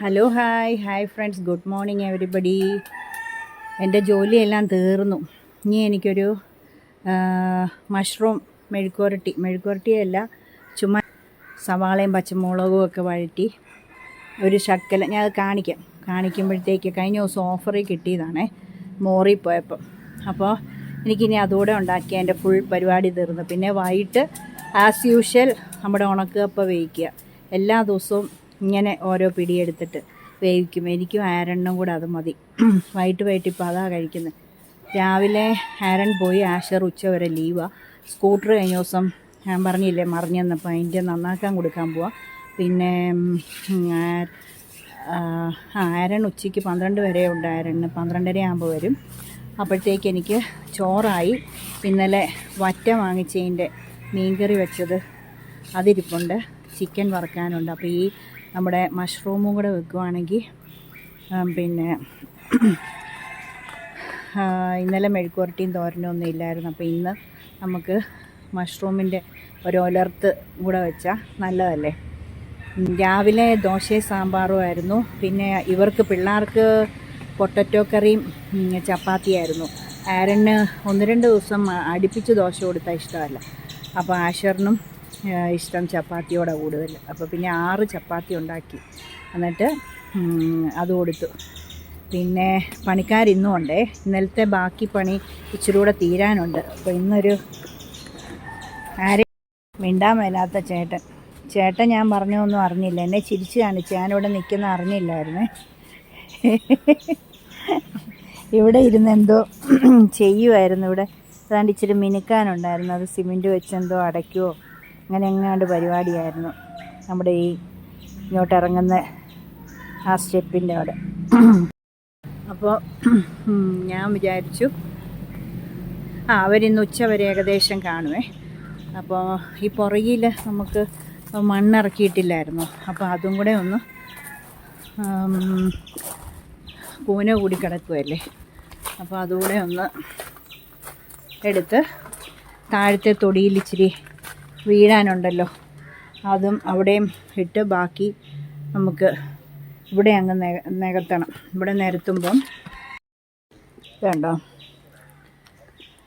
Hello hi friends, good morning everybody. എൻ്റെ ജോലിയെല്ലാം തീർന്നു. ഇനി എനിക്കൊരു മഷ്റൂം മെഴുക്കുവരട്ടിയല്ല, ചുമ്മാ സവാളയും പച്ചമുളകും ഒക്കെ വഴറ്റി ഒരു ശക്കല ഞാൻ അത് കാണിക്കുമ്പോഴത്തേക്ക് കഴിഞ്ഞ ദിവസം ഓഫറിൽ കിട്ടിയതാണേ, മോറിൽ പോയപ്പോൾ. അപ്പോൾ എനിക്കിനി അതുകൂടെ ഉണ്ടാക്കി എൻ്റെ ഫുൾ പരിപാടി തീർന്നു. പിന്നെ വൈകിട്ട് ആസ് യൂഷ്വൽ നമ്മുടെ ഉണക്കപ്പ വേവിക്കുക. എല്ലാ ദിവസവും ഇങ്ങനെ ഓരോ പിടിയെടുത്തിട്ട് വേവിക്കും. എനിക്കും ആരണ്ണും കൂടെ അത് മതി. വൈകിട്ട് ഇപ്പോൾ അതാണ് കഴിക്കുന്നത്. രാവിലെ ആരൺ പോയി, ആഷർ ഉച്ച വരെ ലീവാണ്. സ്കൂട്ടർ കഴിഞ്ഞ ദിവസം ഞാൻ പറഞ്ഞില്ലേ മറിഞ്ഞെന്നപ്പോൾ അതിൻ്റെ നന്നാക്കാൻ കൊടുക്കാൻ പോവാം. പിന്നെ ആരൺ ഉച്ചയ്ക്ക് 12 വരെ ഉണ്ട്. ആരണ് 12:30 ആകുമ്പോൾ വരും. അപ്പോഴത്തേക്ക് എനിക്ക് ചോറായി. ഇന്നലെ വറ്റ വാങ്ങിച്ചതിൻ്റെ മീൻകറി വെച്ചത് അതിരിപ്പുണ്ട്. ചിക്കൻ വറുക്കാനുണ്ട്. അപ്പോൾ ഈ നമ്മുടെ മഷ്റൂമും കൂടെ വെക്കുവാണെങ്കിൽ പിന്നെ ഇന്നലെ മെഴുക്കുവരട്ടിയും തോരനും ഒന്നും ഇല്ലായിരുന്നു. അപ്പോൾ ഇന്ന് നമുക്ക് മഷ്റൂമിൻ്റെ ഒരു ഒലർത്ത് കൂടെ വെച്ചാൽ നല്ലതല്ലേ. രാവിലെ ദോശയും സാമ്പാറും ആയിരുന്നു. പിന്നെ പിള്ളേർക്ക് പൊട്ടറ്റോ കറിയും ചപ്പാത്തിയായിരുന്നു. ആരന് 1-2 ദിവസം അടുപ്പിച്ച് ദോശ കൊടുത്താൽ ഇഷ്ടമല്ല. അപ്പോൾ ആഷറിനും ഇഷ്ടം ചപ്പാത്തിയോടെ കൂടുതൽ. അപ്പോൾ പിന്നെ 6 ചപ്പാത്തി ഉണ്ടാക്കി, എന്നിട്ട് അത് കൊടുത്തു. പിന്നെ പണിക്കാരിന്നും ഉണ്ടേ. ഇന്നലത്തെ ബാക്കി പണി ഇച്ചിരി കൂടെ തീരാനുണ്ട്. അപ്പോൾ ഇന്നൊരു മിണ്ടാൻ മേലാത്ത ചേട്ടൻ ഞാൻ പറഞ്ഞൊന്നും അറിഞ്ഞില്ല. എന്നെ ചിരിച്ച് കാണിച്ച്. ഞാനിവിടെ നിൽക്കുന്ന അറിഞ്ഞില്ലായിരുന്നേ. ഇവിടെ ഇരുന്ന് എന്തോ ചെയ്യുമായിരുന്നു. ഇവിടെ ഏതാണ്ട് ഇച്ചിരി മിനുക്കാനുണ്ടായിരുന്നു. അത് സിമെൻറ്റ് വെച്ചെന്തോ അടയ്ക്കുമോ അങ്ങനെ എങ്ങാണ്ട് പരിപാടിയായിരുന്നു. നമ്മുടെ ഈ ഇങ്ങോട്ട് ഇറങ്ങുന്ന ആ സ്റ്റെപ്പിൻ്റെ അവിടെ. അപ്പോൾ ഞാൻ വിചാരിച്ചു അവരിന്ന് ഉച്ച വരെ ഏകദേശം കാണുമേ. അപ്പോൾ ഈ പുറകിൽ നമുക്ക് മണ്ണിറക്കിയിട്ടില്ലായിരുന്നു. അപ്പോൾ അതും കൂടെ ഒന്ന് കൂന കൂടി കിടക്കുമല്ലേ. അപ്പോൾ അതുകൂടെ ഒന്ന് എടുത്ത് താഴത്തെ തൊടിയിൽ ഇച്ചിരി വീഴാനുണ്ടല്ലോ, അതും അവിടെയും ഇട്ട് ബാക്കി നമുക്ക് ഇവിടെ അങ്ങ് നികത്തണം. ഇവിടെ നിരത്തുമ്പം വേണ്ടോ,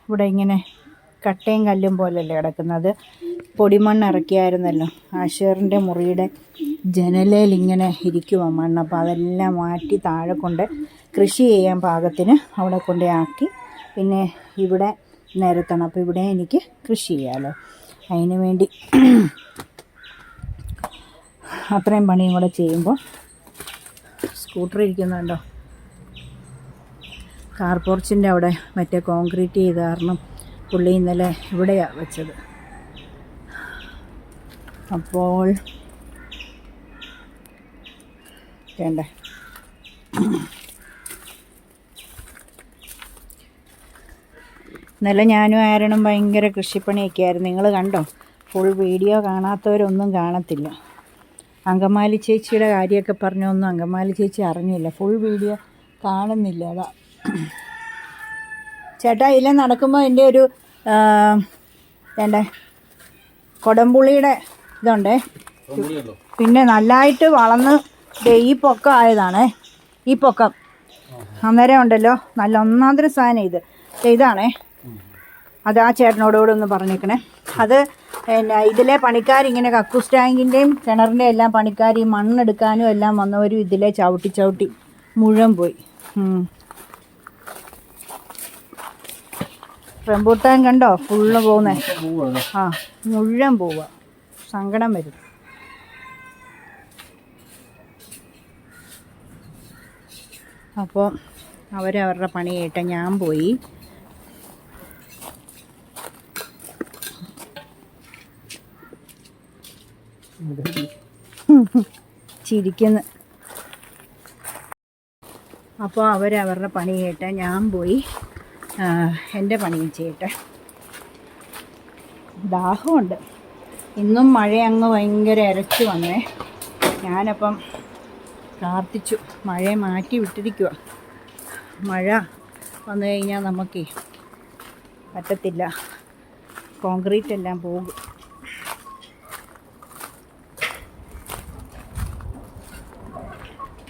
ഇവിടെ ഇങ്ങനെ കട്ടയും കല്ലും പോലല്ലേ കിടക്കുന്നത്. പൊടിമണ്ണ് ഇറക്കിയായിരുന്നല്ലോ. ആഷറിൻ്റെ മുറിയുടെ ജനലയിൽ ഇങ്ങനെ ഇരിക്കുവാ മണ്ണ്. അപ്പോൾ അതെല്ലാം മാറ്റി താഴെ കൊണ്ട് കൃഷി ചെയ്യാൻ പാകത്തിന് അവിടെ കൊണ്ട് ആക്കി പിന്നെ ഇവിടെ നിരത്തണം. അപ്പോൾ ഇവിടെ എനിക്ക് കൃഷി ചെയ്യാമല്ലോ. അതിന് വേണ്ടി അത്രയും പണിയും കൂടെ ചെയ്യുമ്പോൾ സ്കൂട്ടർ ഇരിക്കുന്നുണ്ടോ. കാർ പോർച്ചിൻ്റെ അവിടെ മറ്റേ കോൺക്രീറ്റ് ചെയ്ത കാരണം പുള്ളി ഇന്നലെ ഇവിടെയാണ് വെച്ചത്. അപ്പോൾ വേണ്ടേ, ഇന്നലെ ഞാനും ആരണം ഭയങ്കര കൃഷിപ്പണിയൊക്കെ ആയിരുന്നു. നിങ്ങൾ കണ്ടോ? ഫുൾ വീഡിയോ കാണാത്തവരൊന്നും കാണത്തില്ല. അങ്കമാലി ചേച്ചിയുടെ കാര്യമൊക്കെ പറഞ്ഞൊന്നും അങ്കമാലി ചേച്ചി അറിഞ്ഞില്ല. ഫുൾ വീഡിയോ കാണുന്നില്ല. അതാ ചേട്ടാ ഇല്ല നടക്കുമ്പോൾ എൻ്റെ ഒരു വേണ്ടേ കൊടംപുളിയുടെ ഇതുണ്ടേ. പിന്നെ നല്ലതായിട്ട് വളർന്ന് ഈ പൊക്കം ആയതാണേ. ഈ പൊക്കം അന്നേരം ഉണ്ടല്ലോ നല്ല ഒന്നാന്തര സാധനം. ഇതാണേ. അത് ആ ചേട്ടനോടുകൂടെ ഒന്ന് പറഞ്ഞേക്കണേ. അത് പിന്നെ ഇതിലെ പണിക്കാരിങ്ങനെ കക്കൂസ് ടാങ്കിൻ്റെയും കിണറിൻ്റെ എല്ലാം പണിക്കാർ ഈ മണ്ണെടുക്കാനും എല്ലാം വന്നവരും ഇതിലെ ചവിട്ടി മുഴുവൻ പോയി. റംബൂട്ടാൻ കണ്ടോ ഫുള്ള് പോകുന്നേ. മുഴുവൻ പോവുക. സങ്കടം വരും. അപ്പോൾ അവരവരുടെ പണി കേട്ട ഞാൻ പോയി. ചിരിക്കുന്നു. അപ്പോൾ അവരവരുടെ പണി കേട്ട ഞാൻ പോയി എൻ്റെ പണിയും ചെയ്യട്ടെ. ദാഹമുണ്ട്. ഇന്നും മഴ അങ്ങ് ഭയങ്കര ഇരച്ചു വന്നേ. ഞാനപ്പം പ്രാർത്ഥിച്ചു, മഴയെ മാറ്റി വിട്ടിരിക്കുക. മഴ വന്നു കഴിഞ്ഞാൽ നമുക്ക് പറ്റത്തില്ല, കോൺക്രീറ്റ് എല്ലാം പോകും.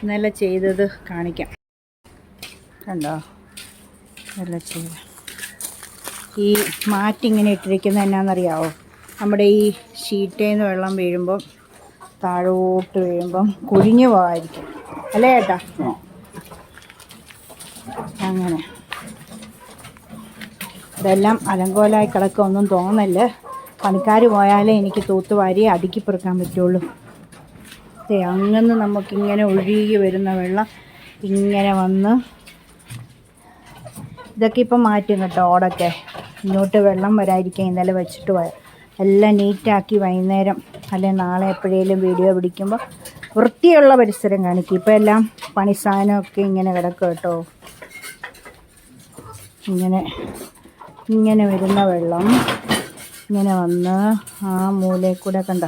ഇന്നലെ ചെയ്തത് കാണിക്കാം. കണ്ടോ, ഇന്നലെ ചെയ്ത ഈ മാറ്റിങ്ങനെ ഇട്ടിരിക്കുന്നത് എന്നാണെന്നറിയാവോ? നമ്മുടെ ഈ ഷീറ്റയിൽ നിന്ന് വെള്ളം വീഴുമ്പം താഴോട്ട് വീഴുമ്പം കുഴിഞ്ഞു പോകാതിരിക്കും, അല്ലേ ചേട്ടാ? അങ്ങനെ ഇതെല്ലാം അലങ്കോലമായി കിടക്കൊന്നും തോന്നല്ല. പണിക്കാർ പോയാലേ എനിക്ക് തൂത്തുവാരി അടുക്കി പെറുക്കാൻ പറ്റുള്ളൂ. അങ്ങനെ നമുക്കിങ്ങനെ ഒഴുകി വരുന്ന വെള്ളം ഇങ്ങനെ വന്ന് ഇതൊക്കെ ഇപ്പം മാറ്റും കേട്ടോ. ഓടൊക്കെ ഇങ്ങോട്ട് വെള്ളം വരാതിരിക്കാൻ ഇന്നലെ വെച്ചിട്ട് പോയ എല്ലാം നീറ്റാക്കി വൈകുന്നേരം അല്ലെങ്കിൽ നാളെ എപ്പോഴേലും വീഡിയോ പിടിക്കുമ്പോൾ വൃത്തിയുള്ള പരിസരം കാണിക്കും. ഇപ്പം എല്ലാം പണി സാധനമൊക്കെ ഇങ്ങനെ കിടക്കും കേട്ടോ. ഇങ്ങനെ വരുന്ന വെള്ളം ഇങ്ങനെ വന്ന് ആ മൂലയിൽ കൂടെ കണ്ട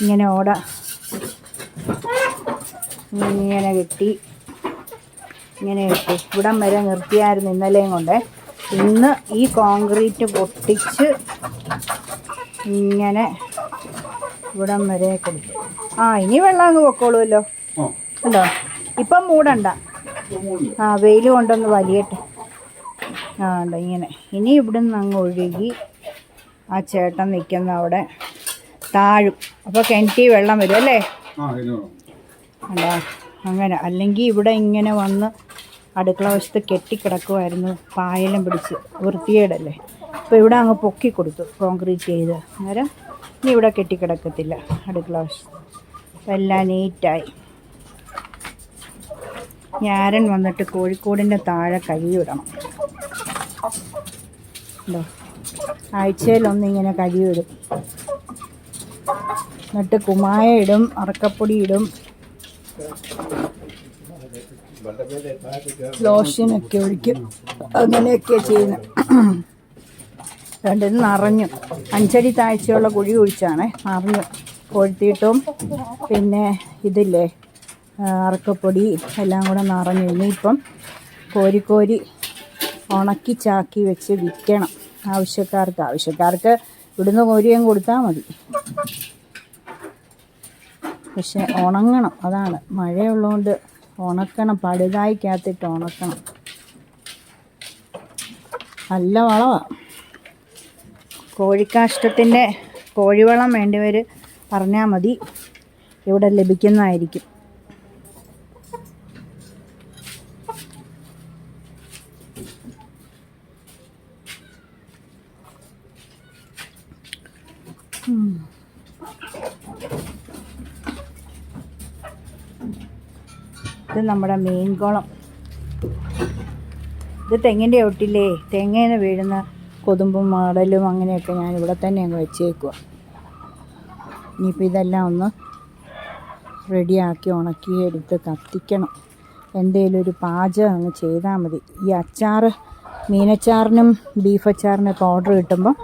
ഇങ്ങനെ ഓട ഇങ്ങനെ കെട്ടി ഇവിടം വരെ നിർത്തിയായിരുന്നു ഇന്നലെയും കൊണ്ട്. ഇന്ന് ഈ കോൺക്രീറ്റ് പൊട്ടിച്ച് ഇങ്ങനെ ഇവിടം വരെ കൊടുത്തു. ഇനി വെള്ളം അങ്ങ് പൊക്കോളുമല്ലോ. ഉണ്ടോ? ഇപ്പം മൂടണ്ട. വെയിൽ കൊണ്ടൊന്ന് വലിയട്ടെ. ഉണ്ടോ ഇങ്ങനെ. ഇനി ഇവിടുന്ന് അങ്ങ് ഒഴുകി ആ ചേട്ടൻ നിൽക്കുന്ന അവിടെ താഴും. അപ്പോൾ കിണറ്റിൽ വെള്ളം വരും അല്ലേ? ഉണ്ടോ? അങ്ങനെ. അല്ലെങ്കിൽ ഇവിടെ ഇങ്ങനെ വന്ന് അടുക്കള വശത്ത് കെട്ടിക്കിടക്കുമായിരുന്നു, പായലും പിടിച്ച്. വൃത്തികേടല്ലേ? അപ്പോൾ ഇവിടെ അങ്ങ് പൊക്കി കൊടുത്തു കോൺക്രീറ്റ് ചെയ്ത്. അന്നേരം ഇനി ഇവിടെ കെട്ടിക്കിടക്കത്തില്ല അടുക്കള വശത്ത്. അപ്പം എല്ലാം നീറ്റായി. ഞാരൻ വന്നിട്ട് കോഴിക്കോടിൻ്റെ താഴെ കഴുകിവിടണം. ഉണ്ടോ? ആഴ്ചയിലൊന്നിങ്ങനെ കഴുകിവിടും. എന്നിട്ട് കുമ്മായ ഇടും, അറക്കപ്പൊടി ഇടും, ലോഷനൊക്കെ ഒഴിക്കും. അങ്ങനെയൊക്കെ ചെയ്യുന്നത്. രണ്ടിന് നിറഞ്ഞു. 5 അടി താഴ്ചയുള്ള കുഴി ഒഴിച്ചാണ് നിറഞ്ഞു. കൊഴുത്തിയിട്ടും പിന്നെ ഇതില്ലേ അറക്കപ്പൊടി എല്ലാം കൂടെ നിറഞ്ഞു. ഇനിയിപ്പം കോരി ഉണക്കി ചാക്കി വെച്ച് വിൽക്കണം ആവശ്യക്കാർക്ക് ഇവിടുന്ന് കോരിയും കൊടുത്താൽ മതി. പക്ഷെ ഉണങ്ങണം, അതാണ്. മഴയുള്ളതുകൊണ്ട് ഉണക്കണം, പടുതായിക്കകത്തിട്ട് ഉണക്കണം. നല്ല വളമാണ്. കോഴിക്കാഷ്ടത്തിൻ്റെ കോഴിവളം വേണ്ടിയവർ പറഞ്ഞാൽ മതി, ഇവിടെ ലഭിക്കുന്നതായിരിക്കും. ഇത് നമ്മുടെ മീൻകുളം. ഇത് തെങ്ങിൻ്റെ ഒട്ടില്ലേ, തെങ്ങിൽ നിന്ന് വീഴുന്ന കൊതുമ്പും മാടലും അങ്ങനെയൊക്കെ ഞാനിവിടെ തന്നെ അങ്ങ് വെച്ചേക്കുക. ഇനിയിപ്പോൾ ഇതെല്ലാം ഒന്ന് റെഡിയാക്കി ഉണക്കി എടുത്ത് കത്തിക്കണം. എന്തെങ്കിലും ഒരു പാചകം അങ്ങ് ചെയ്താൽ മതി. ഈ അച്ചാർ, മീനച്ചാറിനും ബീഫ് അച്ചാറിനൊക്കെ ഓർഡർ കിട്ടുമ്പോൾ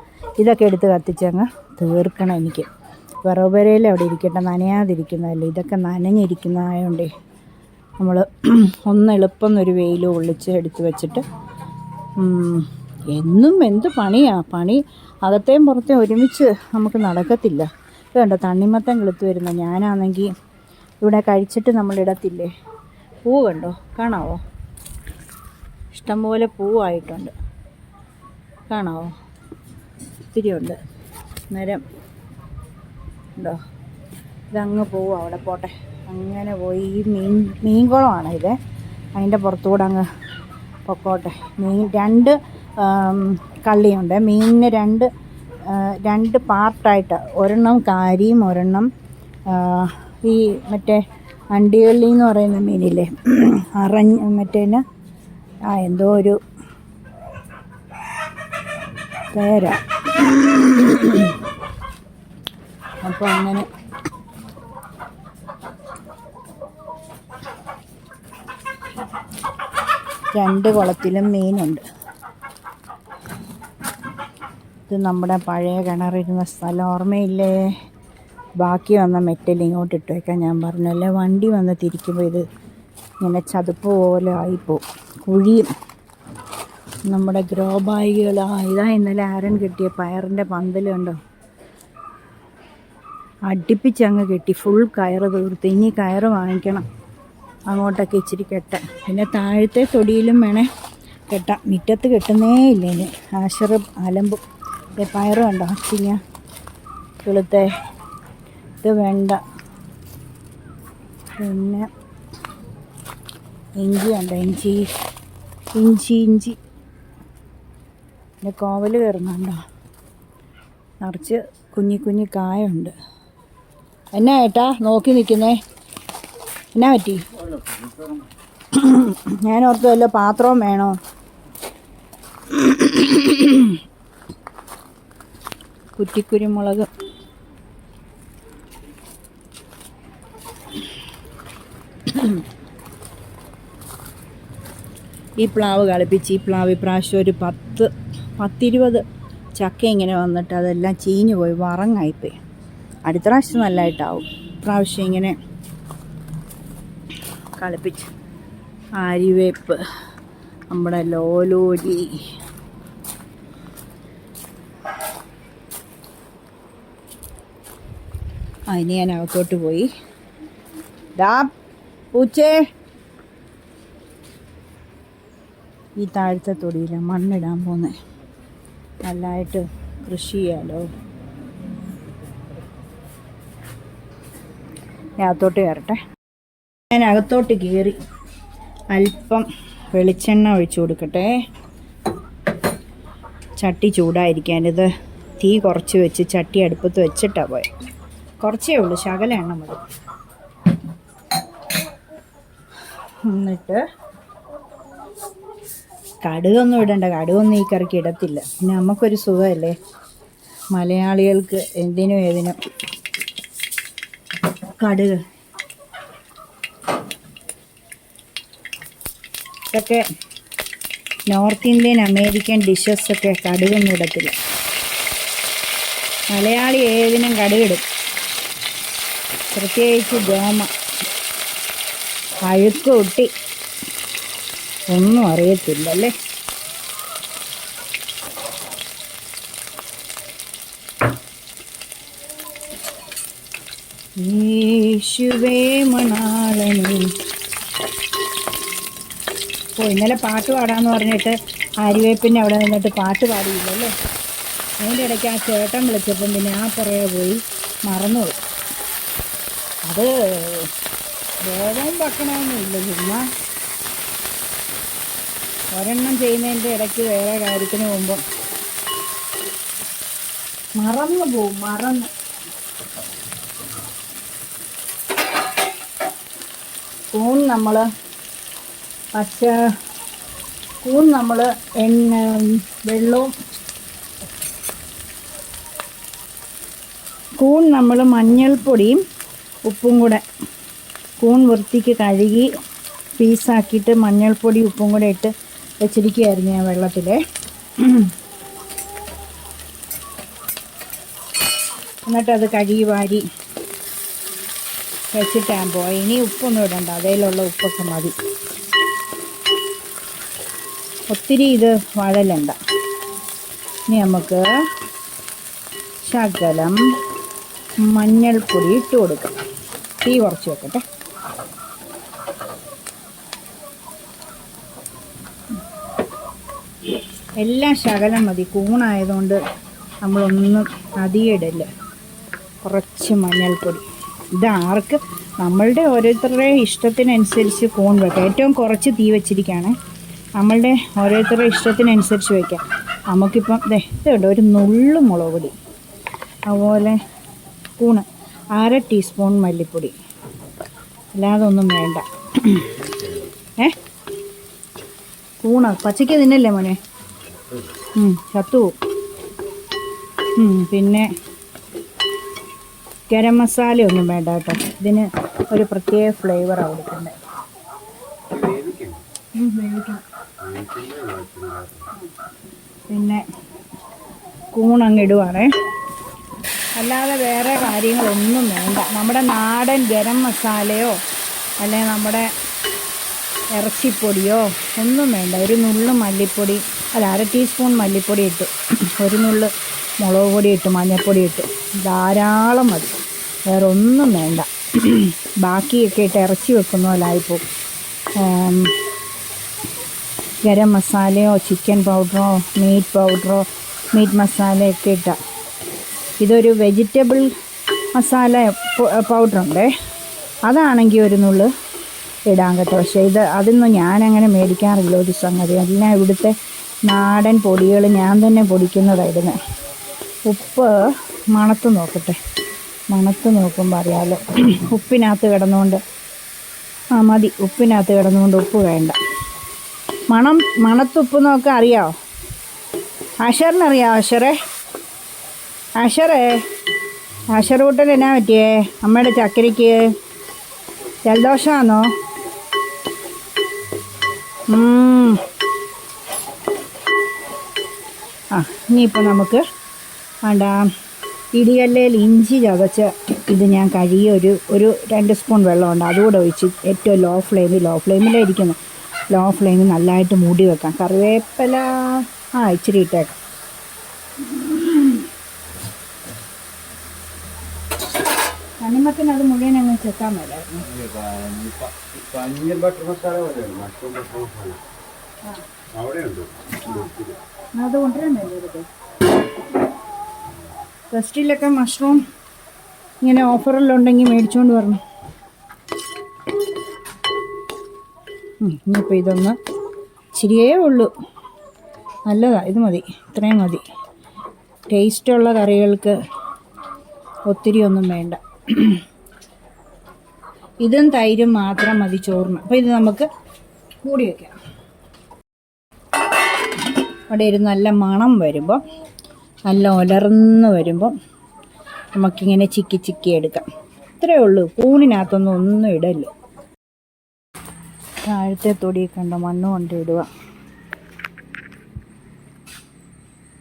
ഇതൊക്കെ എടുത്ത് കത്തിച്ചങ്ങ് തീർക്കണം. എനിക്ക് വിറകുപുരയിൽ അവിടെ ഇരിക്കട്ടെ, നനയാതിരിക്കുന്നതല്ലേ. ഇതൊക്കെ നനഞ്ഞിരിക്കുന്നതായതുകൊണ്ടേ നമ്മൾ ഒന്ന് എളുപ്പം ഒരു വെയിൽ ഒളിച്ച് എടുത്ത് വെച്ചിട്ട് എന്നും എന്ത് പണി അകത്തെയും പുറത്തെയും ഒരുമിച്ച് നമുക്ക് നടക്കത്തില്ല. ഇത് കണ്ടോ തണ്ണിമത്തൻ കിളുത്ത് വരുന്ന. ഞാനാണെങ്കിൽ ഇവിടെ കഴിച്ചിട്ട് നമ്മളിടത്തില്ലേ, പൂ കണ്ടോ, കാണാവോ? ഇഷ്ടംപോലെ പൂവായിട്ടുണ്ട്, കാണാവോ? ഒത്തിരി ഉണ്ട്. അന്നേരം ഉണ്ടോ, ഇതങ്ങ് പോവും, അവിടെ പോട്ടെ. അങ്ങനെ പോയി ഈ മീൻകുളമാണ് ഇത്. അതിൻ്റെ പുറത്തുകൂടെ അങ്ങ് പൊക്കോട്ടെ. മീൻ 2 കള്ളിയുണ്ട്. മീനിന് 2 പാർട്ടായിട്ട്, ഒരെണ്ണം കാരിയും ഒരെണ്ണം ഈ മറ്റേ അണ്ടികള്ളി എന്ന് പറയുന്ന മീനില്ലേ, മറ്റേന് എന്തോ ഒരു പേരാ. അപ്പോൾ അങ്ങനെ രണ്ട് കുളത്തിലും മീനുണ്ട്. ഇത് നമ്മുടെ പഴയ കിണറിരുന്ന സ്ഥലം ഓർമ്മയില്ലേ? ബാക്കി വന്ന മെറ്റൽ ഇങ്ങോട്ട് ഇട്ട് വയ്ക്കാൻ ഞാൻ പറഞ്ഞല്ലേ. വണ്ടി വന്ന് തിരിക്കുമ്പോൾ ഇത് ഇങ്ങനെ ചതുപ്പ് പോലെ ആയിപ്പോവും. കുഴിയും നമ്മുടെ ഗ്രോ ബാഗുകൾ. ഇതാ ഇന്നലെ ആരൻ കെട്ടിയ പയറിൻ്റെ പന്തലുണ്ടോ, അടുപ്പിച്ചങ്ങ് കെട്ടി ഫുൾ കയറ് തീർത്ത്. ഇനി കയറ് വാങ്ങിക്കണം. അങ്ങോട്ടൊക്കെ ഇച്ചിരി കെട്ടാം. പിന്നെ താഴത്തെ തൊടിയിലും വേണേ കെട്ടാം. മുറ്റത്ത് കെട്ടുന്നേ ഇല്ല ഇനി. ആശറും അലമ്പും. പയറും ഉണ്ടോ ചിങ്ങ കിളുത്തെ. ഇത് വേണ്ട. പിന്നെ ഇഞ്ചി ഉണ്ടോ? ഇഞ്ചി പിന്നെ കോവൽ കയറുന്നുണ്ടോ? നിറച്ച് കുഞ്ഞി കായുണ്ട്. എന്നാ ഏട്ടാ നോക്കി നിൽക്കുന്നേ? എന്നാ പറ്റി? ഞാൻ ഓർത്തു വല്ല പാത്രവും വേണോ? കുറ്റിക്കുരുമുളക് ഈ പ്ലാവ് കളിപ്പിച്ച് ഈ പ്ലാവ് ഇപ്രാവശ്യം ഒരു 10-20 ചക്ക ഇങ്ങനെ വന്നിട്ട് അതെല്ലാം ചീഞ്ഞു പോയി, വറങ്ങായിപ്പോയി. അടുത്ത പ്രാവശ്യം നല്ലതായിട്ടാവും. ഇപ്രാവശ്യം ഇങ്ങനെ കളിപ്പിച്ച്. ആര്യവേപ്പ്, നമ്മുടെ ലോലോലി, അതിന് ഞാൻ അകത്തോട്ട് പോയി. പൂച്ചേ, ഈ താഴത്തെ തൊടിയില്ല മണ്ണിടാൻ പോകുന്നത്. നല്ലതായിട്ട് കൃഷി ചെയ്യാലോ. ഞാൻ അകത്തോട്ട് കയറട്ടെ. ഞാൻ അകത്തോട്ട് കയറി അല്പം വെളിച്ചെണ്ണ ഒഴിച്ചു കൊടുക്കട്ടെ. ചട്ടി ചൂടായിരിക്കാനിത് തീ കുറച്ച് വെച്ച് ചട്ടി അടുപ്പത്ത് വെച്ചിട്ടാണ് പോയത്. കുറച്ചേ ഉള്ളൂ, ശകല എണ്ണ മതി. എന്നിട്ട് കടുകൊന്നും ഇടണ്ട. കടുകൊന്നും ഈ കറിക്ക് ഇടത്തില്ല. പിന്നെ നമുക്കൊരു സുഖമല്ലേ മലയാളികൾക്ക്, എന്തിനും ഏതിനും കടുക്. ഇതൊക്കെ നോർത്ത് ഇന്ത്യൻ അമേരിക്കൻ ഡിഷസൊക്കെ കടുകൊന്നും ഇടത്തില്ല. മലയാളി ഏതിനും കടുകിടും. പ്രത്യേകിച്ച് ഗോമ, അഴുക്ക് ഒട്ടി ഒന്നും അറിയത്തില്ലല്ലേ. യേശുവേ മണാളനേ. ഇന്നലെ പാട്ട് പാടാമെന്ന് പറഞ്ഞിട്ട് ആര്യവേപ്പിൻ്റെ അവിടെ നിന്നിട്ട് പാട്ട് പാടിയില്ലല്ലേ. അതിൻ്റെ ഇടയ്ക്ക് ആ ചേട്ടൻ വിളിച്ചപ്പം പിന്നെ ആ പുറകെ പോയി മറന്നുപോയി. അത് ബോധവും വെക്കണമെന്നില്ല, ചുമ്മാ ഒരെണ്ണം ചെയ്യുന്നതിൻ്റെ ഇടയ്ക്ക് വേറെ കാര്യത്തിന് പോകുമ്പം മറന്നു പോവും. കൂൺ നമ്മൾ മഞ്ഞൾപ്പൊടിയും ഉപ്പും കൂടെ, കൂൺ വൃത്തിക്ക് കഴുകി പീസാക്കിയിട്ട് മഞ്ഞൾപ്പൊടി ഉപ്പും കൂടെ ഇട്ട് വെച്ചിരിക്കുകയായിരുന്നു ഞാൻ വെള്ളത്തിൽ. എന്നിട്ടത് കഴുകി വാരി വെച്ചിട്ടാൻ പോയി. ഇനി ഉപ്പൊന്നും ഇടണ്ട, അതിലുള്ള ഉപ്പൊക്കെ മതി. ഒത്തിരി ഇത് വഴലണ്ട. ഇനി നമുക്ക് ശകലം മഞ്ഞൾപ്പൊടി ഇട്ട് കൊടുക്കാം. തീ കുറച്ച് വെക്കട്ടെ. എല്ലാം ശകലം മതി. കൂണായതുകൊണ്ട് നമ്മളൊന്നും അധികം ഇടില്ല. കുറച്ച് മഞ്ഞൾപ്പൊടി. ഇതാർക്ക് നമ്മളുടെ ഓരോരുത്തരുടെ ഇഷ്ടത്തിനനുസരിച്ച് കൂൺ വെക്കാം. ഏറ്റവും കുറച്ച് തീ വെച്ചിരിക്കുകയാണ്. നമ്മളുടെ ഓരോരുത്തരുടെ ഇഷ്ടത്തിനനുസരിച്ച് വയ്ക്കാം. നമുക്കിപ്പം ഇതുണ്ട് ഒരു നുള്ളു മുളക് പൊടി, അതുപോലെ കൂണ് 1/2 ടീസ്പൂൺ മല്ലിപ്പൊടി, അല്ലാതെ ഒന്നും വേണ്ട. കൂണ് പച്ചയ്ക്ക് തിന്നല്ലേ മോനെ, ചത്തുപോകും. പിന്നെ ഗരം മസാല ഒന്നും വേണ്ട കേട്ടോ. ഇതിന് ഒരു പ്രത്യേക ഫ്ലേവറാണ് കൊടുക്കേണ്ടത്. പിന്നെ കൂണങ്ങിടുവാണേ. അല്ലാതെ വേറെ കാര്യങ്ങളൊന്നും വേണ്ട. നമ്മുടെ നാടൻ ഗരം മസാലയോ അല്ലെങ്കിൽ നമ്മുടെ ഇറച്ചിപ്പൊടിയോ ഒന്നും വേണ്ട. ഒരു നുള്ളു മല്ലിപ്പൊടി, 1/2 ടീസ്പൂൺ മല്ലിപ്പൊടി ഇട്ടു, ഒരു നുള്ളു മുളക് പൊടി ഇട്ട്, മഞ്ഞൾപ്പൊടി ഇട്ട്, ധാരാളം മതി. വേറെ ഒന്നും വേണ്ട. ബാക്കിയൊക്കെ ഇട്ട് ഇറച്ചി വെക്കുന്ന പോലെ ആയിപ്പോൾ. ഗരം മസാലയോ ചിക്കൻ പൗഡറോ മീറ്റ് മസാലയൊക്കെ ഇട്ടാൽ. ഇതൊരു വെജിറ്റബിൾ മസാല പൗഡറുണ്ടേ, അതാണെങ്കിൽ ഒരു നുള്ള് ഇടാൻ കേട്ടോ. പക്ഷേ അതൊന്നും ഞാനങ്ങനെ മേടിക്കാറില്ല ഒരു സംഗതി. എല്ലാം ഇവിടുത്തെ നാടൻ പൊടികൾ ഞാൻ തന്നെ പൊടിക്കുന്നതായിരുന്നു. ഉപ്പ് മണത്ത് നോക്കട്ടെ, മണത്ത് നോക്കുമ്പോൾ അറിയാമല്ലോ. ഉപ്പിനകത്ത് കിടന്നുകൊണ്ട് മതി, ഉപ്പിനകത്ത് കിടന്നുകൊണ്ട് ഉപ്പ് വേണ്ട. മണത്തുപ്പ് നോക്കാൻ അറിയാമോ? അഷറിനറിയാമോ? അഷർ കൂട്ടൽ എന്നാ പറ്റിയേ? അമ്മയുടെ ചക്കരയ്ക്ക് ജലദോഷമാണോ? ഇനിയിപ്പോൾ നമുക്ക് വേണ്ട ഇടികല്ലയിൽ ഇഞ്ചി ചതച്ച് ഇത് ഞാൻ കഴുകി ഒരു 2 സ്പൂൺ വെള്ളമുണ്ട്, അതുകൂടെ ഒഴിച്ച് ഏറ്റവും ലോ ഫ്ലെയിമിലായിരിക്കുന്നു. ലോ ഫ്ലെയിമിൽ നല്ലതായിട്ട് മൂടി വെക്കാം. കറിവേപ്പില ഇച്ചിരി ഇട്ടേക്കാം. തണ്ണിമത്തന് അത് മുഴുവൻ അങ്ങ് ചെത്താൻ മേലായിരുന്നു. അത് കൊണ്ടുവരണ്ടല്ലോ ഇത്. ഫെസ്റ്റിലൊക്കെ മഷ്റൂം ഇങ്ങനെ ഓഫറിലുണ്ടെങ്കിൽ മേടിച്ചുകൊണ്ട് വരണം. ഇനിയിപ്പോൾ ഇതൊന്ന് ഇച്ചിരിയേ ഉള്ളൂ, നല്ലതാണ്. ഇത് മതി, ഇത്രയും മതി. ടേസ്റ്റുള്ള കറികൾക്ക് ഒത്തിരി ഒന്നും വേണ്ട. ഇതും തൈരും മാത്രം മതി ചോറിന്. അപ്പോൾ ഇത് നമുക്ക് മൂടി വയ്ക്കാം. അവിടെ ഒരു നല്ല മണം വരുമ്പോൾ, നല്ല ഉലർന്ന് വരുമ്പോൾ നമുക്കിങ്ങനെ ചിക്കി എടുക്കാം. ഇത്രയേ ഉള്ളൂ. കൂണിനകത്തൊന്നും ഒന്നും ഇടല്ല. താഴത്തെ തൊടിയൊക്കെ ഉണ്ടോ, മണ്ണ് കൊണ്ട് ഇടുക.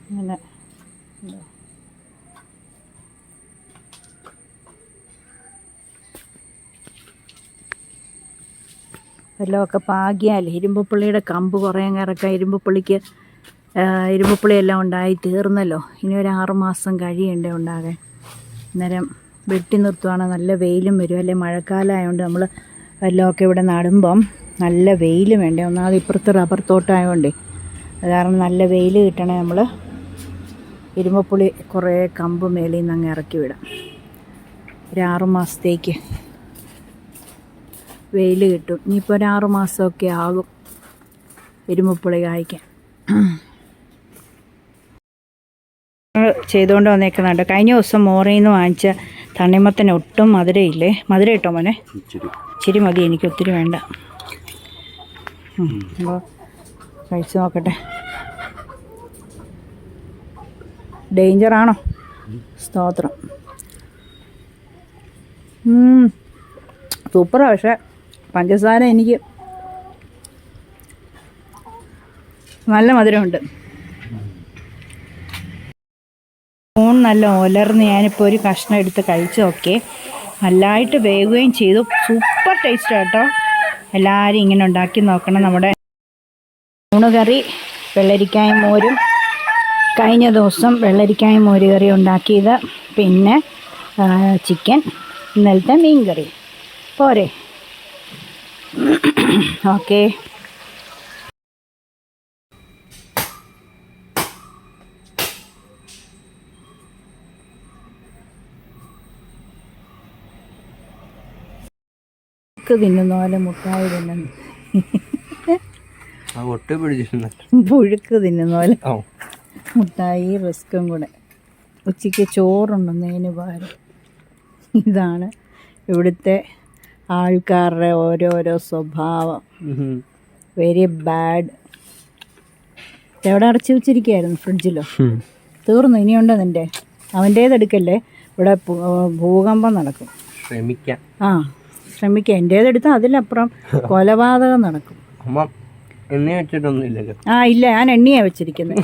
അങ്ങനെ വല്ലതൊക്കെ പാകിയാൽ ഇരുമ്പുപുള്ളിയുടെ കമ്പ് കുറേ ഇറക്കാം. ഇരുമ്പുപുള്ളിയെല്ലാം ഉണ്ടായി തീർന്നല്ലോ. ഇനി ഒരു 6 മാസം കഴിയണ്ടേ ഉണ്ടാകാൻ. അന്നേരം വെട്ടി നിർത്തുവാണ്. നല്ല വെയിലും വരും. അല്ലെ മഴക്കാലമായതുകൊണ്ട് നമ്മൾ വല്ലതൊക്കെ ഇവിടെ നടുമ്പം നല്ല വെയിൽ വേണ്ടേ. ഒന്നാമത് ഇപ്പുറത്ത് റബ്ബർ തോട്ടമായതുകൊണ്ടേ, അത് കാരണം നല്ല വെയിൽ കിട്ടണേ. നമ്മൾ ഇരുമ്പുപുളി കുറേ കമ്പ് മേളിൽ നിന്ന് അങ്ങ് ഇറക്കി വിടാം. ഒരു 6 മാസത്തേക്ക് വെയിൽ കിട്ടും. ഇനിയിപ്പോൾ ഒരു 6 മാസമൊക്കെ ആകും ഇരുമ്പുപുളി കായ്ക്കാൻ. ചെയ്തുകൊണ്ട് വന്നേക്കുന്നുണ്ട്. കഴിഞ്ഞ ദിവസം മോറിൽ നിന്ന് വാങ്ങിച്ച തണ്ണിമത്തന് ഒട്ടും മധുരയില്ലേ. മധുരം ഇട്ടോ മോനെ? ഇച്ചിരി മതി, എനിക്ക് ഒത്തിരി വേണ്ട. അപ്പോൾ കഴിച്ച് നോക്കട്ടെ. ഡേഞ്ചറാണോ? സ്തോത്രം. സൂപ്പറാണ്. പക്ഷേ പഞ്ചസാര എനിക്ക് നല്ല മധുരമുണ്ട്. ഊൺ നല്ല ഉലർന്ന് ഞാനിപ്പോൾ ഒരു കഷ്ണം എടുത്ത് കഴിച്ച് നോക്കി. നല്ലതായിട്ട് വേകുകയും ചെയ്തു. സൂപ്പർ ടേസ്റ്റ് കേട്ടോ. എല്ലാവരും ഇങ്ങനെ ഉണ്ടാക്കി നോക്കണം. നമ്മുടെ ഊണ് കറി വെള്ളരിക്കായും മോരും, കഴിഞ്ഞ ദിവസം വെള്ളരിക്കായും മോര് കറി ഉണ്ടാക്കിയത്, പിന്നെ ചിക്കൻ, ഇന്നലത്തെ മീൻ കറി. പോരെ? ഓക്കെ. തിന്നുന്ന പോലെ മുട്ടായി തിന്നുന്നു. പുഴുക്ക് തിന്നുന്ന പോലെ മുട്ടായി റിസ്ക്കും കൂടെ. ഉച്ചയ്ക്ക് ചോറുണ്ടെന്നതിന് പകരം. ഇതാണ് ഇവിടുത്തെ ആൾക്കാരുടെ ഓരോരോ സ്വഭാവം. Very bad. എവിടെ അടച്ചു വെച്ചിരിക്കുകയായിരുന്നു? ഫ്രിഡ്ജിലോ? തീർന്നു. ഇനിയുണ്ടോ നിൻ്റെ? അവൻ്റേതെടുക്കല്ലേ, ഇവിടെ ഭൂകമ്പം നടക്കും. ശ്രമിക്കാം. എൻ്റേതെടുത്താൽ അതിലപ്പുറം കൊലപാതകം നടക്കും. ഇല്ല, ഞാൻ എണ്ണയാണ് വെച്ചിരിക്കുന്നത്.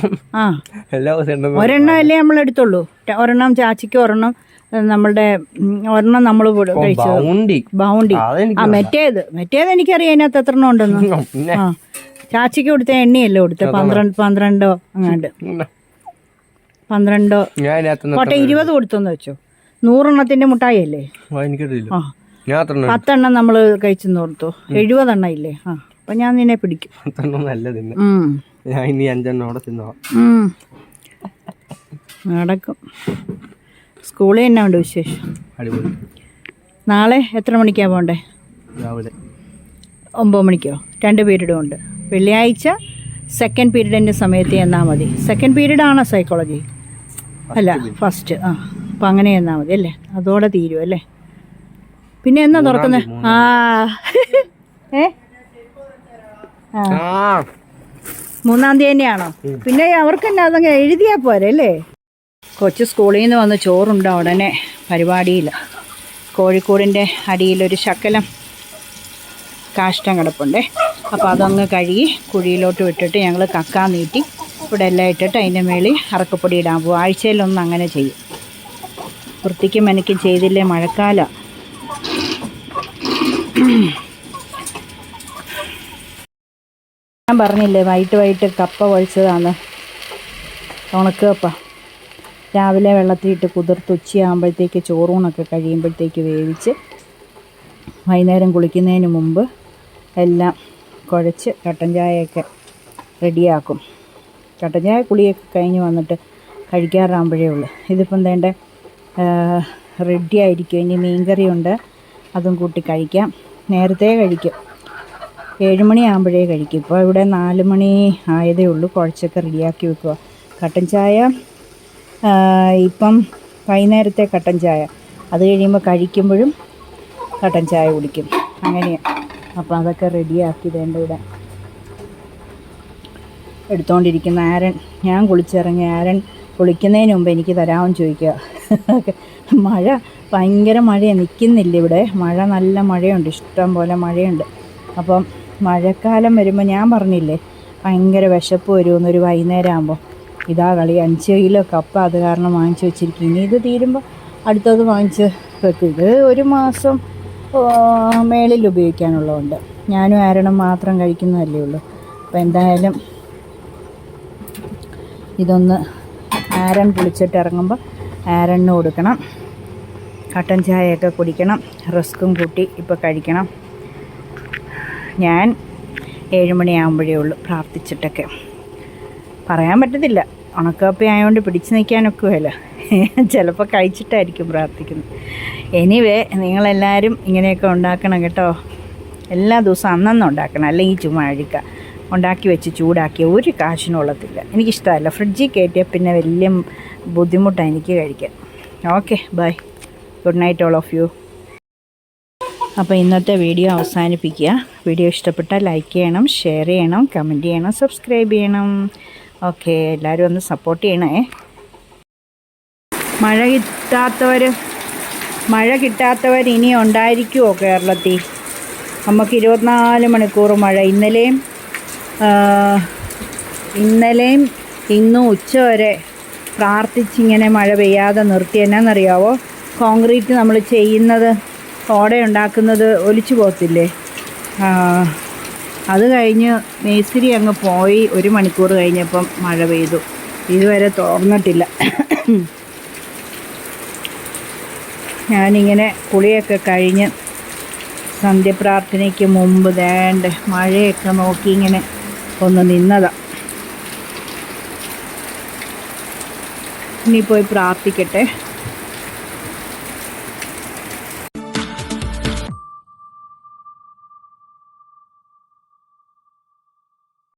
ഒരെണ്ണം അല്ലേ നമ്മൾ എടുത്തുള്ളൂ. ഒരെണ്ണം ചാച്ചിക്ക്, ഒരെണ്ണം നമ്മളുടെ, ഒരെണ്ണം നമ്മൾ കഴിച്ചു. ബൗണ്ടി. മറ്റേത് എനിക്കറിയാം അതിനകത്ത് എത്ര എണ്ണം ഉണ്ടെന്ന്. ചാച്ചിക്ക് കൊടുത്ത എണ്ണയല്ലേ കൊടുത്ത? 12 അങ്ങാണ്ട്. 12 കോട്ടെ 20 കൊടുത്തെന്ന് വെച്ചോ. 100 എണ്ണത്തിന്റെ മുട്ടായി അല്ലേ? 10 നമ്മൾ കഴിച്ചെന്ന് ഓർത്തു. 70 എണ്ണം ഇല്ലേ? ആ, അപ്പം ഞാൻ നിന്നെ പിടിക്കും. 10 ഞാൻ ഇനി 5 തിന്നോ. നടക്കും. സ്കൂളിൽ തന്നെ ഉണ്ട് വിശേഷം. അടിപൊളി. നാളെ എത്ര മണിക്കാണ് പോകണ്ടേ? രാവിലെ 9 മണിക്കോ? 2 പീരീഡും ഉണ്ട്. വെള്ളിയാഴ്ച സെക്കൻഡ് പീരീഡിൻ്റെ സമയത്ത് എന്നാൽ മതി. സെക്കൻഡ് പീരീഡാണോ സൈക്കോളജി? അല്ല, ഫസ്റ്റ്. ആ, അപ്പം അങ്ങനെ എന്നാൽ മതി അല്ലേ? അതോടെ തീരും അല്ലേ? പിന്നെ എന്നാ തുറക്കുന്നത്? ആ ആ 3-ാം തീയതി തന്നെയാണോ? പിന്നെ അവർക്ക് തന്നെ അതങ്ങ് എഴുതിയാൽ പോരെ അല്ലേ? കൊച്ചു സ്കൂളിൽ നിന്ന് വന്ന് ചോറുണ്ടോ ഉടനെ പരിപാടിയില്ല. കോഴിക്കോടിൻ്റെ അടിയിലൊരു ശകലം കാഷ്ടം കിടപ്പുണ്ടേ. അപ്പോൾ അതങ്ങ് കഴുകി കുഴിയിലോട്ട് വിട്ടിട്ട് ഞങ്ങൾ കക്കാൻ നീട്ടി ഇവിടെ എല്ലാം ഇട്ടിട്ട് അതിൻ്റെ മേളിൽ അറക്കപ്പൊടി ഇടാൻ പോകും. ആഴ്ചയിലൊന്നും അങ്ങനെ ചെയ്യും. വൃത്തിക്കും എനിക്കും ചെയ്തില്ലേ മഴക്കാലം. ഞാൻ പറഞ്ഞില്ലേ വൈകിട്ട് കപ്പ കുഴച്ചതാണ്. ഉണക്ക് കപ്പ രാവിലെ വെള്ളത്തിലിട്ട് കുതിർത്ത് ഉച്ചയാകുമ്പോഴത്തേക്ക് ചോറൂണൊക്കെ കഴിയുമ്പോഴത്തേക്ക് വേവിച്ച് വൈകുന്നേരം കുളിക്കുന്നതിന് മുമ്പ് എല്ലാം കുഴച്ച് കട്ടൻ ചായയൊക്കെ റെഡിയാക്കും. കട്ടൻ ചായ കുളിയൊക്കെ കഴിഞ്ഞ് വന്നിട്ട് കഴിക്കാറാകുമ്പോഴേ ഉള്ളൂ. ഇതിപ്പം വേണ്ട റെഡി ആയിരിക്കും. ഇനി മീൻകറിയുണ്ട്, അതും കൂട്ടി കഴിക്കാം. നേരത്തെ കഴിക്കും, 7 മണിയാകുമ്പോഴേ കഴിക്കും. ഇപ്പോൾ ഇവിടെ 4 മണി ആയതേ ഉള്ളൂ. കുഴച്ചൊക്കെ റെഡിയാക്കി വെക്കുക. കട്ടൻ ചായ ഇപ്പം വൈകുന്നേരത്തെ കട്ടൻ ചായ, അത് കഴിയുമ്പോൾ കഴിക്കുമ്പോഴും കട്ടൻ ചായ കുടിക്കും. അങ്ങനെയാണ്. അപ്പോൾ അതൊക്കെ റെഡിയാക്കി വേണ്ട ഇവിടെ എടുത്തുകൊണ്ടിരിക്കുന്ന ആരൻ. ഞാൻ കുളിച്ചിറങ്ങി. ആരൻ കുളിക്കുന്നതിന് മുമ്പ് എനിക്ക് തരാമെന്ന് ചോദിക്കുക. മഴ ഭയങ്കര മഴയാണ്, നിൽക്കുന്നില്ല ഇവിടെ. മഴ നല്ല മഴയുണ്ട്, ഇഷ്ടം പോലെ മഴയുണ്ട്. അപ്പം മഴക്കാലം വരുമ്പോൾ ഞാൻ പറഞ്ഞില്ലേ ഭയങ്കര വിശപ്പ് വരുമെന്നൊരു വൈകുന്നേരം ആകുമ്പോൾ. ഇതാ കളി. 5 കിലോ കപ്പ അത് കാരണം വാങ്ങിച്ച് വെച്ചിരിക്കും. ഇനി ഇത് തീരുമ്പോൾ അടുത്തത് വാങ്ങിച്ച് വെക്കും. ഇത് 1 മാസം മേളിൽ ഉപയോഗിക്കാനുള്ളതുണ്ട്. ഞാനും ആരണം മാത്രം കഴിക്കുന്നതല്ലേ ഉള്ളൂ. അപ്പോൾ എന്തായാലും ഇതൊന്ന് ആരൻ കുളിച്ചിട്ട് ഇറങ്ങുമ്പോൾ ആരണിന് കൊടുക്കണം. കട്ടൻ ചായയൊക്കെ കുടിക്കണം. റസ്ക്കും കൂട്ടി ഇപ്പോൾ കഴിക്കണം. ഞാൻ 7 മണിയാകുമ്പോഴേ ഉള്ളൂ പ്രാർത്ഥിച്ചിട്ടൊക്കെ. പറയാൻ പറ്റത്തില്ല, ഉണക്കപ്പി ആയതുകൊണ്ട് പിടിച്ചു നിൽക്കാനൊക്കെ വല്ല ചിലപ്പോൾ കഴിച്ചിട്ടായിരിക്കും പ്രാർത്ഥിക്കുന്നത്. എനിവേ നിങ്ങളെല്ലാവരും ഇങ്ങനെയൊക്കെ ഉണ്ടാക്കണം കേട്ടോ. എല്ലാ ദിവസവും അന്നന്ന് ഉണ്ടാക്കണം, അല്ലെങ്കിൽ ചുമ്മാ അഴുക്കുക. ഉണ്ടാക്കി വെച്ച് ചൂടാക്കി ഒരു കാശിനുള്ളത്തില്ല. എനിക്കിഷ്ടമല്ല. ഫ്രിഡ്ജിൽ കയറ്റിയാൽ പിന്നെ വലിയ ബുദ്ധിമുട്ടാണ് എനിക്ക് കഴിക്കാൻ. Okay, bye, good night all of you. അപ്പോൾ ഇന്നത്തെ വീഡിയോ അവസാനിപ്പിക്കുക. വീഡിയോ ഇഷ്ടപ്പെട്ടാൽ ലൈക്ക് ചെയ്യണം, ഷെയർ ചെയ്യണം, കമൻറ്റ് ചെയ്യണം, സബ്സ്ക്രൈബ് ചെയ്യണം. ഓക്കെ, എല്ലാവരും ഒന്ന് സപ്പോർട്ട് ചെയ്യണേ. മഴ കിട്ടാത്തവർ ഇനി ഉണ്ടായിരിക്കുമോ കേരളത്തിൽ? നമുക്ക് 24 മണിക്കൂർ മഴ. ഇന്നലെയും ഇന്നും ഉച്ചവരെ പ്രാർത്ഥിച്ചിങ്ങനെ മഴ പെയ്യാതെ നിർത്തി. എന്നാന്നറിയാവോ? കോൺക്രീറ്റ് നമ്മൾ ചെയ്യുന്നത്, ഓട ഉണ്ടാക്കുന്നത് ഒലിച്ചു പോകത്തില്ലേ? അത് കഴിഞ്ഞ് മേസ്തിരി അങ്ങ് പോയി 1 മണിക്കൂർ കഴിഞ്ഞപ്പം മഴ പെയ്തു. ഇതുവരെ തോർന്നിട്ടില്ല. ഞാനിങ്ങനെ കുളിയൊക്കെ കഴിഞ്ഞ് സന്ധ്യപ്രാർത്ഥനയ്ക്ക് മുമ്പ് മഴയൊക്കെ നോക്കി ഇങ്ങനെ ഒന്ന് നിന്നതാണ്. ഇനി പോയി പ്രാർത്ഥിക്കട്ടെ.